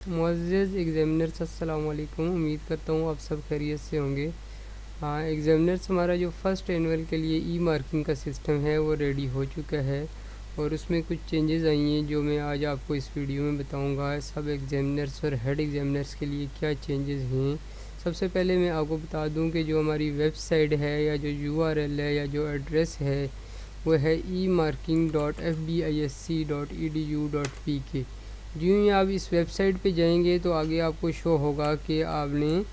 मुअज़्ज़ज़ examiners अस्सलाम वालेकुम। उम्मीद करता हूँ आप सब खैरियत से होंगे। हाँ, एग्ज़ामिनर्स हमारा जो फ़र्स्ट एनुअल के लिए ई मार्किंग का सिस्टम है वो रेडी हो चुका है और उसमें कुछ चेंजेस आई हैं जो मैं आज आपको इस वीडियो में बताऊँगा। सब एग्ज़ामिनर्स और हेड एग्ज़ामिनर्स के लिए क्या चेंजेस हैं। सबसे पहले मैं आपको बता दूँ कि जो हमारी वेबसाइट है या जो URL है या जो एड्रेस है वो है emarking.fdisc.edu.pk। यूँ ही आप इस वेबसाइट पे जाएंगे तो आगे आपको शो होगा कि आपने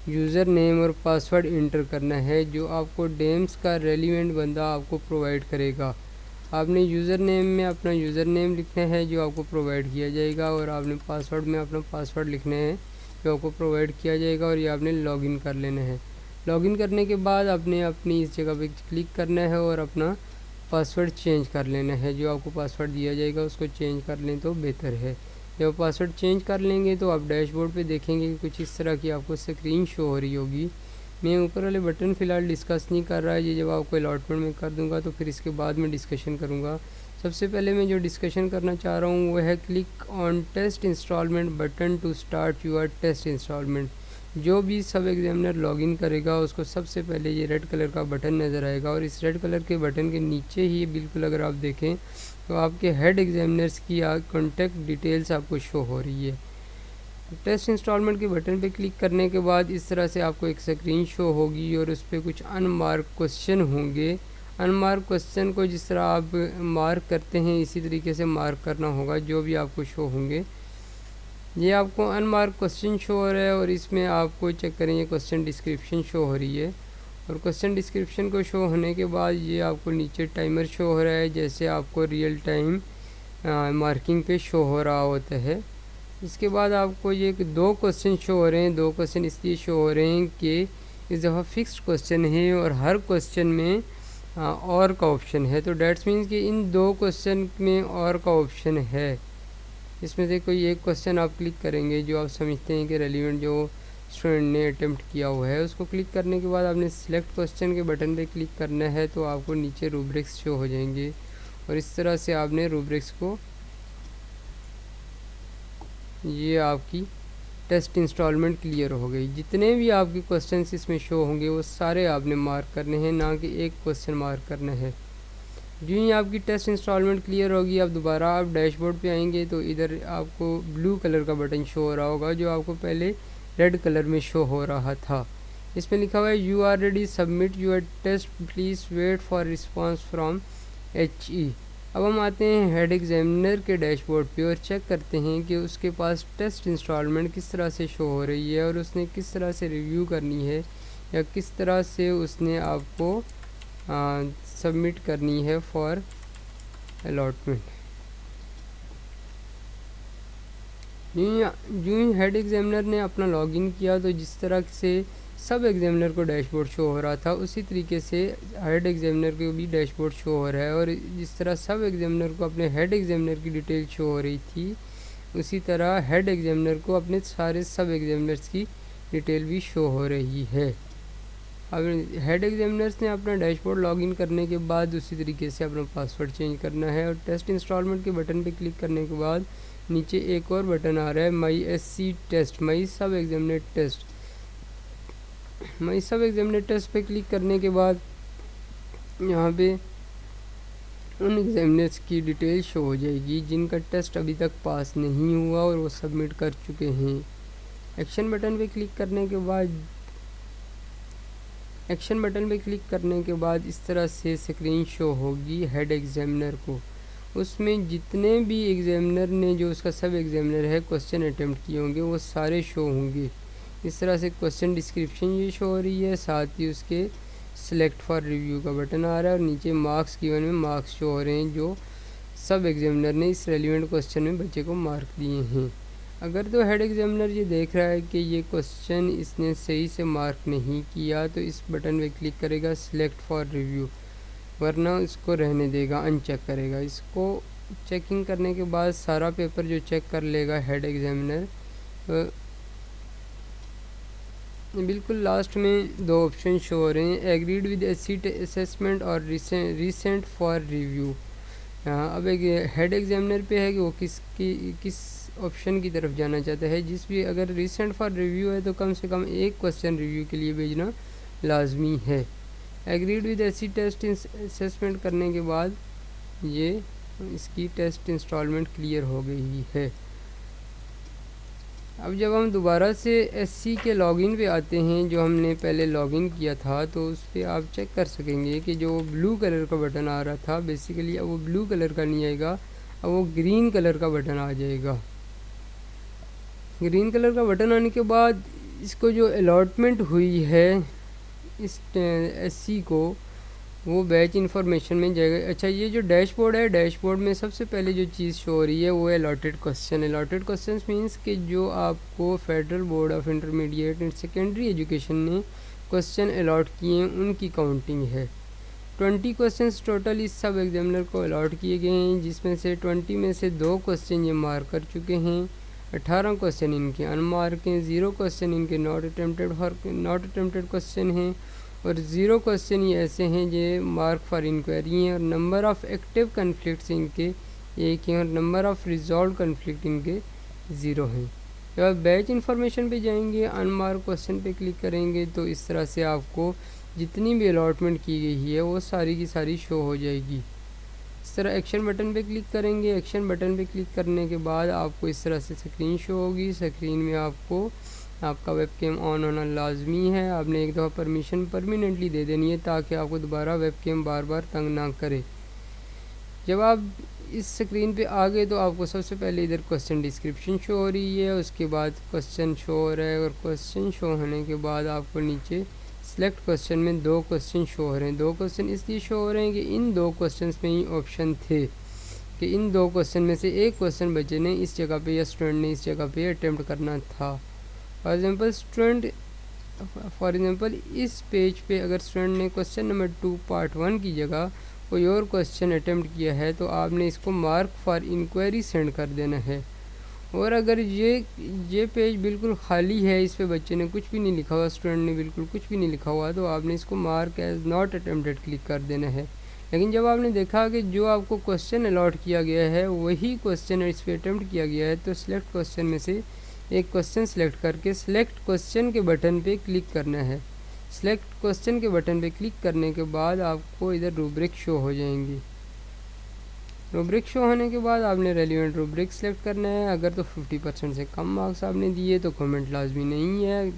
यूज़र नेम और पासवर्ड इंटर करना है जो आपको डेम्स का रेलिवेंट बंदा आपको प्रोवाइड करेगा। आपने यूज़र नेम में अपना यूज़र नेम लिखना है जो आपको प्रोवाइड किया जाएगा और आपने पासवर्ड में अपना पासवर्ड लिखना है जो आपको प्रोवाइड किया जाएगा और ये आपने लॉगिन कर लेना है। लॉगिन करने के बाद आपने अपनी इस जगह पे क्लिक करना है और अपना पासवर्ड चेंज कर लेना है। जो आपको पासवर्ड दिया जाएगा उसको चेंज कर लें तो बेहतर है। जब पासवर्ड चेंज कर लेंगे तो आप डैशबोर्ड पे देखेंगे कि कुछ इस तरह की आपको स्क्रीन शो हो रही होगी। मैं ऊपर वाले बटन फ़िलहाल डिस्कस नहीं कर रहा है, ये जब आपको अलॉटमेंट में कर दूंगा तो फिर इसके बाद में डिस्कशन करूंगा। सबसे पहले मैं जो डिस्कशन करना चाह रहा हूँ वो है click on test instalment button to start your test instalment. जो भी सब एग्जामिनर लॉगिन करेगा उसको सबसे पहले ये रेड कलर का बटन नज़र आएगा और इस रेड कलर के बटन के नीचे ही बिल्कुल अगर आप देखें तो आपके हेड एग्जामिनर्स की कॉन्टैक्ट डिटेल्स आपको शो हो रही है। टेस्ट इंस्टॉलमेंट के बटन पे क्लिक करने के बाद इस तरह से आपको एक स्क्रीन शो होगी और उस पर कुछ अनमार्क क्वेश्चन होंगे। अनमार्क क्वेश्चन को जिस तरह आप मार्क करते हैं इसी तरीके से मार्क करना होगा जो भी आपको शो होंगे। ये आपको अनमार्क क्वेश्चन शो हो रहा है और इसमें आपको चेक करें ये क्वेश्चन डिस्क्रिप्शन शो हो रही है और क्वेश्चन डिस्क्रिप्शन को शो होने के बाद ये आपको नीचे टाइमर शो हो रहा है जैसे आपको रियल टाइम मार्किंग पे शो हो रहा होता है। इसके बाद आपको ये दो क्वेश्चन शो हो रहे हैं। दो क्वेश्चन इसलिए शो हो रहे हैं कि इस दफ़ा फिक्स्ड क्वेश्चन है और हर क्वेश्चन में और का ऑप्शन है, तो डैट्स मीन्स कि इन दो क्वेश्चन में और का ऑप्शन है। इसमें से कोई एक क्वेश्चन आप क्लिक करेंगे जो आप समझते हैं कि रेलिवेंट जो स्टूडेंट ने अटेम्प्ट किया हुआ है, उसको क्लिक करने के बाद आपने सिलेक्ट क्वेश्चन के बटन पे क्लिक करना है तो आपको नीचे रूब्रिक्स शो हो जाएंगे और इस तरह से आपने रूब्रिक्स को, ये आपकी टेस्ट इंस्टॉलमेंट क्लियर हो गई। जितने भी आपके क्वेश्चंस इसमें शो होंगे वो सारे आपने मार्क करने हैं, ना कि एक क्वेश्चन मार्क करना है। जो ही आपकी टेस्ट इंस्टॉलमेंट क्लियर होगी अब दोबारा आप डैशबोर्ड पे आएंगे तो इधर आपको ब्लू कलर का बटन शो हो रहा होगा जो आपको पहले रेड कलर में शो हो रहा था। इसमें लिखा हुआ है you are ready submit your test please wait for response from HE। अब हम आते हैं हेड एग्जामिनर के डैशबोर्ड पे और चेक करते हैं कि उसके पास टेस्ट इंस्टॉलमेंट किस तरह से शो हो रही है और उसने किस तरह से रिव्यू करनी है या किस तरह से उसने आपको सबमिट करनी है फॉर अलॉटमेंट। यूँ ही हेड एग्जामिनर ने अपना लॉगिन किया तो जिस तरह से सब एग्जामिनर को डैशबोर्ड शो हो रहा था उसी तरीके से हेड एग्जामिनर को भी डैशबोर्ड शो हो रहा है और जिस तरह सब एग्जामिनर को अपने हेड एग्जामिनर की डिटेल शो हो रही थी उसी तरह हेड एग्जामिनर को अपने सारे सब एग्जामिनर्स की डिटेल भी शो हो रही है। अब हेड एग्जामिनर्स ने अपना डैशबोर्ड लॉगिन करने के बाद उसी तरीके से अपना पासवर्ड चेंज करना है और टेस्ट इंस्टॉलमेंट के बटन पे क्लिक करने के बाद नीचे एक और बटन आ रहा है माई SC टेस्ट, माई सब एग्जामिनर टेस्ट। माई सब एग्जामिनर टेस्ट पे क्लिक करने के बाद यहाँ पे उन एग्जामिनर्स की डिटेल शो हो जाएगी जिनका टेस्ट अभी तक पास नहीं हुआ और वो सबमिट कर चुके हैं। एक्शन बटन पे क्लिक करने के बाद इस तरह से स्क्रीन शो होगी हेड एग्जामिनर को। उसमें जितने भी एग्जामिनर ने जो उसका सब एग्जामिनर है क्वेश्चन अटेम्प्ट किए होंगे वो सारे शो होंगे। इस तरह से क्वेश्चन डिस्क्रिप्शन ये शो हो रही है, साथ ही उसके सिलेक्ट फॉर रिव्यू का बटन आ रहा है और नीचे मार्क्स गिवन में मार्क्स शो हो रहे हैं जो सब एग्जामिनर ने इस रेलिवेंट क्वेश्चन में बच्चे को मार्क दिए हैं। अगर तो हेड एग्जामिनर ये देख रहा है कि ये क्वेश्चन इसने सही से मार्क नहीं किया तो इस बटन पे क्लिक करेगा सिलेक्ट फॉर रिव्यू, वरना इसको रहने देगा, अनचेक करेगा। इसको चेकिंग करने के बाद सारा पेपर जो चेक कर लेगा हेड एग्जामिनर, बिल्कुल लास्ट में दो ऑप्शन शो हो रहे हैं एग्रीड विद SC असेसमेंट और रिसेंट फॉर रिव्यू। अब एक हेड एग्जामिनर पे है कि वो किस ऑप्शन की तरफ जाना चाहता है, जिस भी अगर रिसेंट फॉर रिव्यू है तो कम से कम एक क्वेश्चन रिव्यू के लिए भेजना लाजमी है। Agreed with AC test assessment करने के बाद ये इसकी टेस्ट इंस्टॉलमेंट क्लियर हो गई है। अब जब हम दोबारा से एससी के लॉगिन पे आते हैं, जो हमने पहले लॉगिन किया था, तो उस पर आप चेक कर सकेंगे कि जो ब्लू कलर का बटन आ रहा था बेसिकली अब वो ब्लू कलर का नहीं आएगा, अब वो ग्रीन कलर का बटन आ जाएगा। ग्रीन कलर का बटन आने के बाद इसको जो अलॉटमेंट हुई है इस एससी को, वो बैच इन्फॉर्मेशन में जाएगा। अच्छा, ये जो डैशबोर्ड है, डैशबोर्ड में सबसे पहले जो चीज़ शो हो रही है वो है allotted question. Allotted question means कि जो आपको federal board of intermediate and secondary education ने क्वेश्चन अलॉट किए हैं उनकी काउंटिंग है। 20 क्वेश्चन टोटल इस सब एग्जामिनर को अलॉट किए गए हैं, जिसमें से 20 में से 2 क्वेश्चन ये मार्क कर चुके हैं, 18 क्वेश्चन इनके अनमार्क हैं, 0 क्वेश्चन इनके नॉट अटेम्प्टेड क्वेश्चन हैं, और 0 क्वेश्चन ये ऐसे हैं जो मार्क फॉर इंक्वायरी हैं, और नंबर ऑफ़ एक्टिव कन्फ्लिक्ट्स इनके 1 हैं, और नंबर ऑफ़ रिजॉल्व कन्फ्लिक्ट इनके 0 हैं। जब आप बैच इन्फॉर्मेशन पे जाएंगे, अनमार्क क्वेश्चन पे क्लिक करेंगे तो इस तरह से आपको जितनी भी अलॉटमेंट की गई है वो सारी की सारी शो हो जाएगी। इस तरह एक्शन बटन पे क्लिक करेंगे, एक्शन बटन पे क्लिक करने के बाद आपको इस तरह से स्क्रीन शो होगी। स्क्रीन में आपको आपका वेबकैम ऑन होना लाजमी है। आपने एक दफ़ा परमिशन परमानेंटली दे देनी है ताकि आपको दोबारा वेबकैम बार बार तंग ना करे। जब आप इस स्क्रीन पे आ गए तो आपको सबसे पहले इधर क्वेश्चन डिस्क्रिप्शन शो हो रही है, उसके बाद क्वेश्चन शो हो रहा है, और क्वेश्चन शो होने के बाद आपको नीचे सिलेक्ट क्वेश्चन में 2 क्वेश्चन शो हो रहे हैं। 2 क्वेश्चन इसलिए शो हो रहे हैं कि इन 2 क्वेश्चन में ही ऑप्शन थे कि इन 2 क्वेश्चन में से एक क्वेश्चन बच्चे ने इस जगह पे या स्टूडेंट ने इस जगह पे अटेम्प्ट करना था। फॉर एग्ज़ाम्पल इस पेज पे अगर स्टूडेंट ने क्वेश्चन नंबर 2 पार्ट 1 की जगह कोई और क्वेश्चन अटेम्प्ट किया है तो आपने इसको मार्क फॉर इंक्वायरी सेंड कर देना है। और अगर ये पेज बिल्कुल खाली है, इस पे बच्चे ने कुछ भी नहीं लिखा हुआ, स्टूडेंट ने बिल्कुल कुछ भी नहीं लिखा हुआ, तो आपने इसको mark as not attempted click कर देना है। लेकिन जब आपने देखा कि जो आपको क्वेश्चन अलॉट किया गया है वही क्वेश्चन इस पर अटेम्प्ट किया गया है, तो सिलेक्ट क्वेश्चन में से एक क्वेश्चन सेलेक्ट करके सिलेक्ट क्वेश्चन के बटन पे क्लिक करना है। सिलेक्ट क्वेश्चन के बटन पे क्लिक करने के बाद आपको इधर रूब्रिक शो हो जाएंगी। रूब्रिक शो होने के बाद आपने रेलिवेंट रूब्रिक सेलेक्ट करना है। अगर तो 50% से कम मार्क्स आपने दिए तो कमेंट लाजमी नहीं है,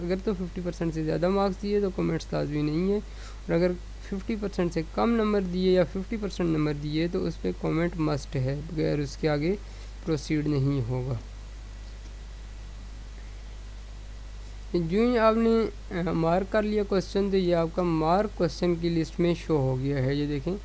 अगर तो 50% से ज़्यादा मार्क्स दिए तो कमेंट्स लाजमी नहीं है, और अगर 50% से कम नंबर दिए या 50% नंबर दिए तो उस पर कमेंट मस्ट है, बगैर उसके आगे प्रोसीड नहीं होगा। जो ही आपने मार्क कर लिया क्वेश्चन तो ये आपका मार्क क्वेश्चन की लिस्ट में शो हो गया है। ये देखें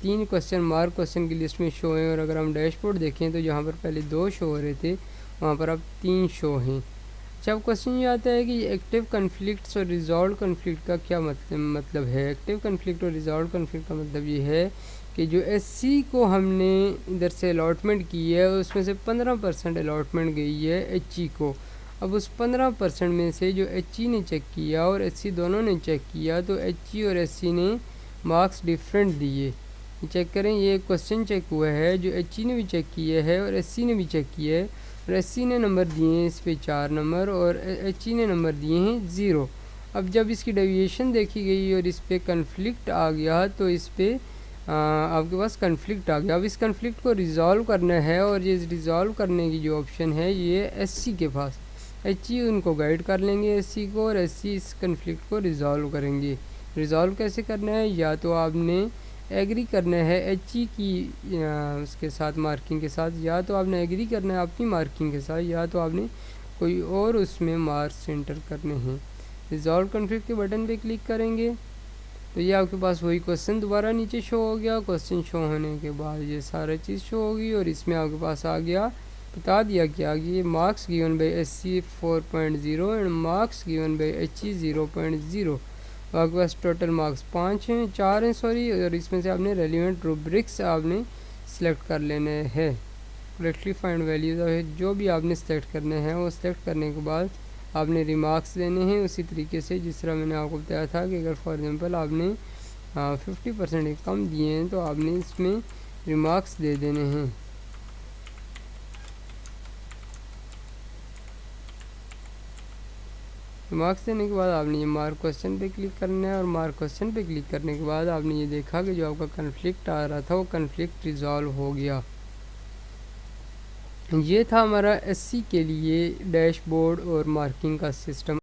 3 क्वेश्चन मार्क क्वेश्चन की लिस्ट में शो हैं, और अगर हम डैशबोर्ड देखें तो जहाँ पर पहले 2 शो हो रहे थे वहाँ पर अब 3 शो हैं। अच्छा, अब क्वेश्चन ये आता है कि एक्टिव कन्फ्लिक्ट्स और रिजॉल्व कन्फ्लिक्ट का क्या मतलब है। एक्टिव कन्फ्लिक्ट और रिजॉल्व कन्फ्लिक्ट का मतलब ये है कि जो एससी को हमने इधर से अलॉटमेंट की है उसमें से 15% अलॉटमेंट गई है एचई को। अब उस 15% में से जो एचई ने चेक किया और एससी दोनों ने चेक किया तो एचई और एससी ने मार्क्स डिफरेंट दिए। चेक करें, ये क्वेश्चन चेक हुआ है जो एचई ने भी चेक किया है और एससी ने भी चेक किया है, और एससी ने नंबर दिए हैं इस पे 4 नंबर और एचई ने नंबर दिए हैं 0। अब जब इसकी डेविएशन देखी गई और इस पर कन्फ्लिक्ट आ गया तो इस पर आपके पास कन्फ्लिक्ट आ गया। अब इस कन्फ्लिक्ट को रिज़ॉल्व करना है, और ये रिज़ॉल्व करने की जो ऑप्शन है ये एससी के पास, एचई उनको गाइड कर लेंगे एससी को, और एससी इस कन्फ्लिक्ट को रिज़ॉल्व करेंगे। रिज़ॉल्व कैसे करना है, या तो आपने एग्री करना है एचई की उसके साथ मार्किंग के साथ, या तो आपने एग्री करना है अपनी मार्किंग के साथ, या तो आपने कोई और उसमें मार्क्स एंटर करने हैं। रिज़ॉल्व कन्फ्लिक्ट के बटन पे क्लिक करेंगे तो ये आपके पास वही क्वेश्चन दोबारा नीचे शो हो गया। क्वेश्चन शो होने के बाद ये सारा चीज़ शो होगी, और इसमें आपके पास आ गया, बता दिया गया कि ये marks given by SC 4.0 and marks given by HE 0.0। आपके पास टोटल मार्क्स 4 हैं सॉरी, और इसमें से आपने रेलिवेंट रूब्रिक्स आपने सेलेक्ट कर लेने हैं। करेक्टली फाइंड वैल्यूज जो भी आपने सेलेक्ट करने हैं वो सिलेक्ट करने के बाद आपने रिमार्क्स देने हैं उसी तरीके से जिस तरह मैंने आपको बताया था कि अगर फॉर एग्जांपल आपने 50% कम दिए हैं तो आपने इसमें रिमार्क्स दे देने हैं। मार्क्स देने के बाद आपने ये मार्क क्वेश्चन पे क्लिक करना है और मार्क क्वेश्चन पे क्लिक करने के बाद आपने ये देखा कि जो आपका कन्फ्लिक्ट आ रहा था वो कन्फ्लिक्ट रिजॉल्व हो गया। ये था हमारा एससी के लिए डैशबोर्ड और मार्किंग का सिस्टम।